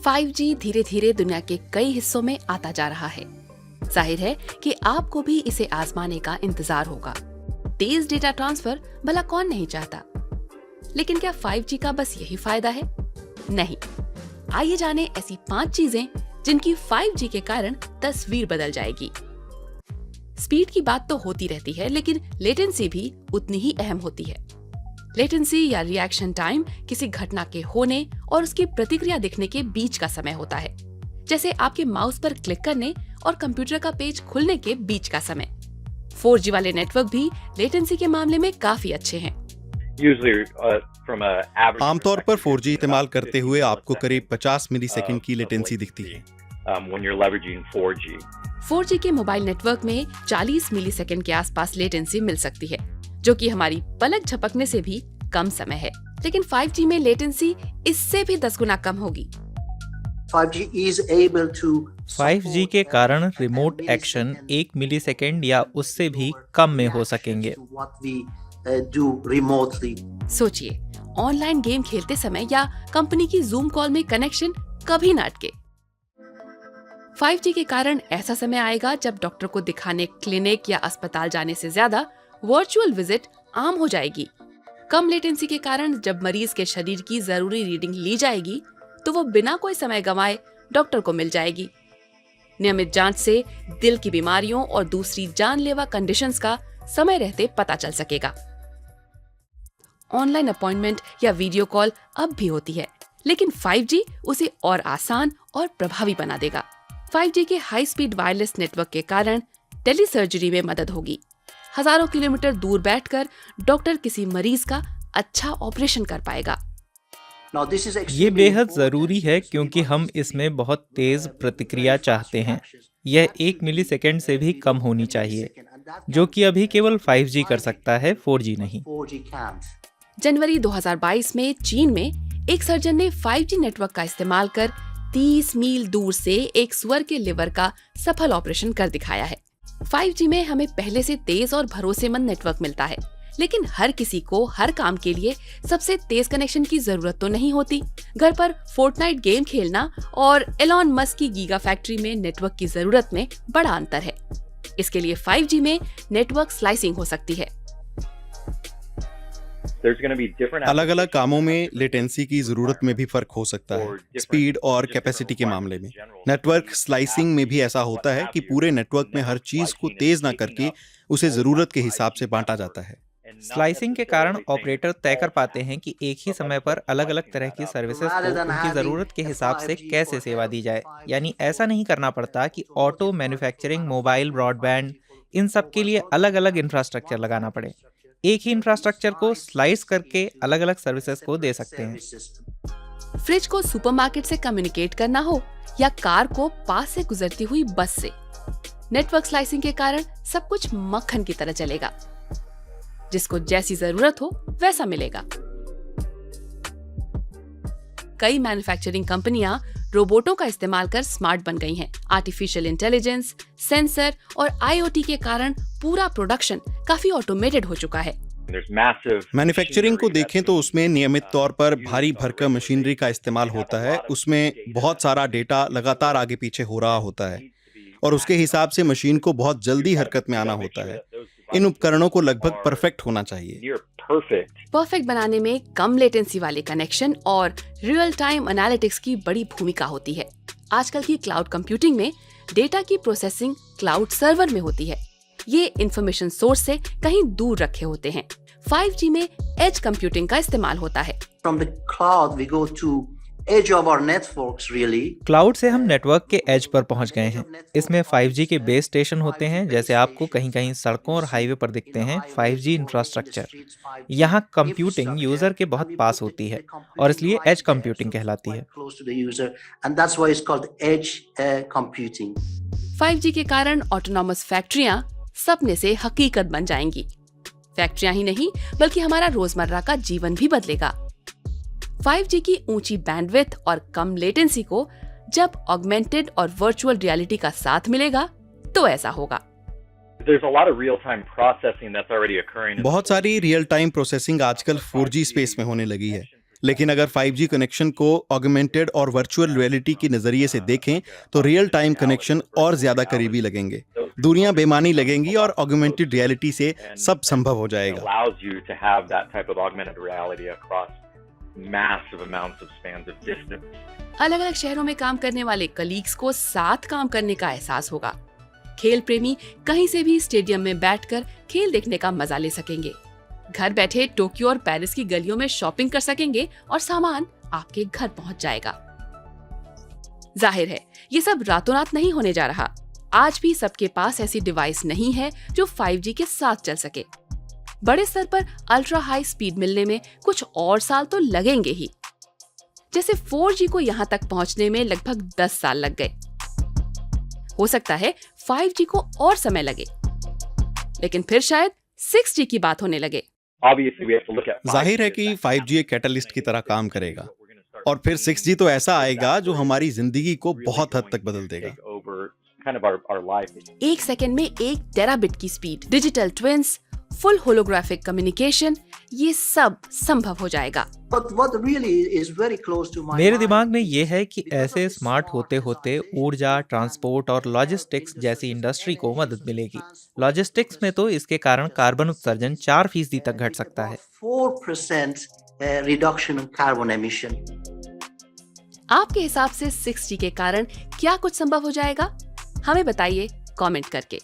5G धीरे धीरे दुनिया के कई हिस्सों में आता जा रहा है। जाहिर है कि आपको भी इसे आजमाने का इंतजार होगा। तेज डेटा ट्रांसफर भला कौन नहीं चाहता, लेकिन क्या 5G का बस यही फायदा है? नहीं। आइए जाने ऐसी 5 चीजें जिनकी 5G के कारण तस्वीर बदल जाएगी। स्पीड की बात तो होती रहती है, लेकिन लेटेंसी भी उतनी ही अहम होती है। लेटेंसी या रिएक्शन टाइम किसी घटना के होने और उसकी प्रतिक्रिया दिखने के बीच का समय होता है, जैसे आपके माउस पर क्लिक करने और कंप्यूटर का पेज खुलने के बीच का समय। 4G वाले नेटवर्क भी लेटेंसी के मामले में काफी अच्छे हैं। आमतौर पर 4G इस्तेमाल करते हुए आपको करीब 50 मिलीसेकंड की लेटेंसी दिखती है। 4G के मोबाइल नेटवर्क में 40 मिलीसेकंड के आसपास लेटेंसी मिल सकती है, जो कि हमारी पलक झपकने से भी कम समय है। लेकिन 5G में लेटेंसी इससे भी 10 गुना कम होगी। 5G के कारण रिमोट एक्शन 1 मिलीसेकंड या उससे भी कम में हो सकेंगे। सोचिए, ऑनलाइन गेम खेलते समय या कंपनी की जूम कॉल में कनेक्शन कभी न अटके। 5G के कारण ऐसा समय आएगा जब डॉक्टर को दिखाने क्लिनिक या अस्पताल जाने से ज्यादा वर्चुअल विजिट आम हो जाएगी। कम लेटेंसी के कारण जब मरीज के शरीर की जरूरी रीडिंग ली जाएगी, तो वो बिना कोई समय गंवाए डॉक्टर को मिल जाएगी। नियमित जांच से दिल की बीमारियों और दूसरी जानलेवा कंडीशंस का समय रहते पता चल सकेगा। ऑनलाइन अपॉइंटमेंट या वीडियो कॉल अब भी होती है, लेकिन 5G उसे और आसान और प्रभावी बना देगा। 5G के हाई स्पीड वायरलेस नेटवर्क के कारण टेली सर्जरी में मदद होगी। हजारों किलोमीटर दूर बैठकर डॉक्टर किसी मरीज का अच्छा ऑपरेशन कर पाएगा। ये बेहद जरूरी है क्योंकि हम इसमें बहुत तेज प्रतिक्रिया चाहते हैं। यह 1 मिलीसेकंड से भी कम होनी चाहिए, जो कि अभी केवल 5G कर सकता है, 4G नहीं। जनवरी 2022 में चीन में एक सर्जन ने 5G नेटवर्क का इस्तेमाल कर 30 मील दूर से एक सुअर के लिवर का सफल ऑपरेशन कर दिखाया है। 5G में हमें पहले से तेज और भरोसेमंद नेटवर्क मिलता है, लेकिन हर किसी को हर काम के लिए सबसे तेज कनेक्शन की जरूरत तो नहीं होती। घर पर फोर्टनाइट गेम खेलना और एलॉन मस्क की गीगा फैक्ट्री में नेटवर्क की जरूरत में बड़ा अंतर है। इसके लिए 5G में नेटवर्क स्लाइसिंग हो सकती है। अलग अलग कामों में लेटेंसी की जरूरत में भी फर्क हो सकता है। स्पीड और कैपेसिटी के मामले में नेटवर्क स्लाइसिंग में भी ऐसा होता है कि पूरे नेटवर्क में हर चीज को तेज ना करके उसे जरूरत के हिसाब से बांटा जाता है। स्लाइसिंग के कारण ऑपरेटर तय कर पाते हैं कि एक ही समय पर अलग अलग तरह की सर्विसेज को उनकी जरूरत के हिसाब से कैसे सेवा दी जाए। यानी ऐसा नहीं करना पड़ता कि ऑटो, मैन्युफैक्चरिंग, मोबाइल, ब्रॉडबैंड, इन सब के लिए अलग अलग इंफ्रास्ट्रक्चर लगाना पड़े। एक ही इंफ्रास्ट्रक्चर को स्लाइस करके अलग अलग सर्विसेज को दे सकते हैं। फ्रिज को सुपरमार्केट से कम्युनिकेट करना हो या कार को पास से गुजरती हुई बस से, नेटवर्क स्लाइसिंग के कारण सब कुछ मक्खन की तरह चलेगा। जिसको जैसी जरूरत हो वैसा मिलेगा। कई मैन्युफैक्चरिंग कंपनियां रोबोटों का इस्तेमाल कर स्मार्ट बन गई हैं। आर्टिफिशियल इंटेलिजेंस, सेंसर और IoT के कारण पूरा प्रोडक्शन काफी ऑटोमेटेड हो चुका है। मैन्युफैक्चरिंग को देखें तो उसमें नियमित तौर पर भारी भरकम मशीनरी का इस्तेमाल होता है। उसमें बहुत सारा डेटा लगातार आगे पीछे हो रहा होता है और उसके हिसाब से मशीन को बहुत जल्दी हरकत में आना होता है। इन उपकरणों को लगभग परफेक्ट होना चाहिए। परफेक्ट बनाने में कम लेटेंसी वाले कनेक्शन और रियल टाइम एनालिटिक्स की बड़ी भूमिका होती है। आजकल की क्लाउड कंप्यूटिंग में डेटा की प्रोसेसिंग क्लाउड सर्वर में होती है। ये इंफॉर्मेशन सोर्स से कहीं दूर रखे होते हैं। 5G में एज कंप्यूटिंग का इस्तेमाल होता है। क्लाउड से हम नेटवर्क के एज पर पहुंच गए हैं। इसमें 5G के बेस स्टेशन होते हैं, जैसे आपको कहीं कहीं सड़कों और हाईवे पर दिखते हैं 5G इंफ्रास्ट्रक्चर। यहाँ कंप्यूटिंग यूजर के बहुत पास होती है और इसलिए एज कंप्यूटिंग कहलाती है। 5G के कारण ऑटोनॉमस फैक्ट्रियां सपने से हकीकत बन जाएंगी। फैक्ट्रियां ही नहीं बल्कि हमारा रोजमर्रा का जीवन भी बदलेगा। 5G की ऊंची बैंडविड्थ और कम लेटेंसी को जब ऑगमेंटेड और वर्चुअल रियलिटी का साथ मिलेगा तो ऐसा होगा। बहुत सारी रियल टाइम प्रोसेसिंग आजकल 4G स्पेस में होने लगी है। लेकिन अगर 5G कनेक्शन को ऑगमेंटेड और वर्चुअल रियलिटी के नजरिए से देखें तो रियल टाइम कनेक्शन और ज्यादा करीबी लगेंगे, दूरियां बेमानी लगेंगी और ऑगमेंटेड रियलिटी से सब संभव हो जाएगा। allows you to have that type of augmented reality across massive amounts of spans of distance. अलग अलग शहरों में काम करने वाले कलीग्स को साथ काम करने का एहसास होगा। खेल प्रेमी कहीं से भी स्टेडियम में बैठकर खेल देखने का मजा ले सकेंगे। घर बैठे टोक्यो और पेरिस की गलियों में शॉपिंग कर सकेंगे और सामान आपके घर पहुंच जाएगा। जाहिर है ये सब रातों रात नहीं होने जा रहा। आज भी सबके पास ऐसी डिवाइस नहीं है जो 5G के साथ चल सके। बड़े स्तर पर अल्ट्रा हाई स्पीड मिलने में कुछ और साल तो लगेंगे ही। जैसे 4G को यहाँ तक पहुँचने में लगभग 10 साल लग गए। हो सकता है 5G को और समय लगे, लेकिन फिर शायद 6G की बात होने लगे। Obviously, we have to look at 5G जाहिर है as कि that 5G एक कैटलिस्ट की तरह काम करेगा और फिर 6G तो ऐसा आएगा जो हमारी जिंदगी को बहुत हद तक बदल देगा। take over kind of our life. एक सेकंड में 1 टेराबिट की speed, digital twins, full holographic communication, ये सब संभव हो जाएगा। मेरे दिमाग में ये है कि ऐसे स्मार्ट होते होते ऊर्जा, ट्रांसपोर्ट और लॉजिस्टिक्स जैसी इंडस्ट्री को मदद मिलेगी। लॉजिस्टिक्स में तो इसके कारण कार्बन उत्सर्जन 4% तक घट सकता है। 4% reduction in carbon emission. आपके हिसाब से 6G के कारण क्या कुछ संभव हो जाएगा? हमें बताइए कमेंट करके।